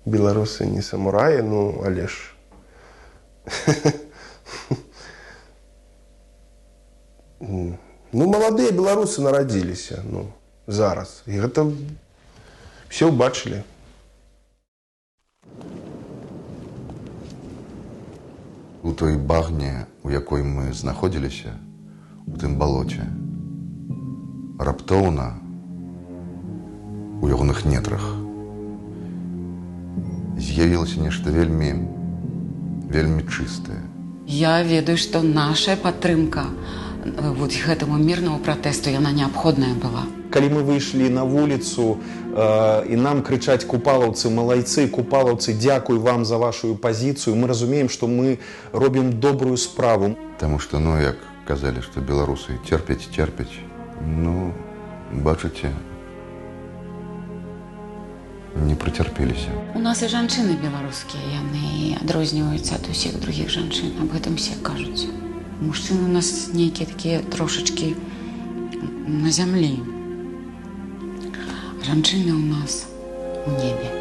Беларусы не самураі, ну, але ж... Ну, маладыя беларусы нарадзіліся, ну, зараз. І гэта все ўбачылі. У той багне, у якой мы знаходзіліся, у тым балоце, раптоўна, у ягоных нетрах, з'явілася нешта вельмі чыстае. Я ведаю, што наша падтрымка вот гэтаму мірнаму пратэсту, яна неабходная была. Калі мы выйшлі на вуліцу і нам крычаць купалаўцы, малайцы, купалаўцы, дзякуй вам за вашу пазіцыю, мы разумеем, што мы робім добрую справу. Таму што, ну, як казалі, што беларусы церпяць, ну, бачыце, не працярпеліся. У нас і жанчыны беларускія, яны адрозніваюцца ад усіх другіх жанчын, аб гэтым все кажуць. Мужчыны у нас нейкія такія трошачкі на зямлі. Жанчыны у нас у небе.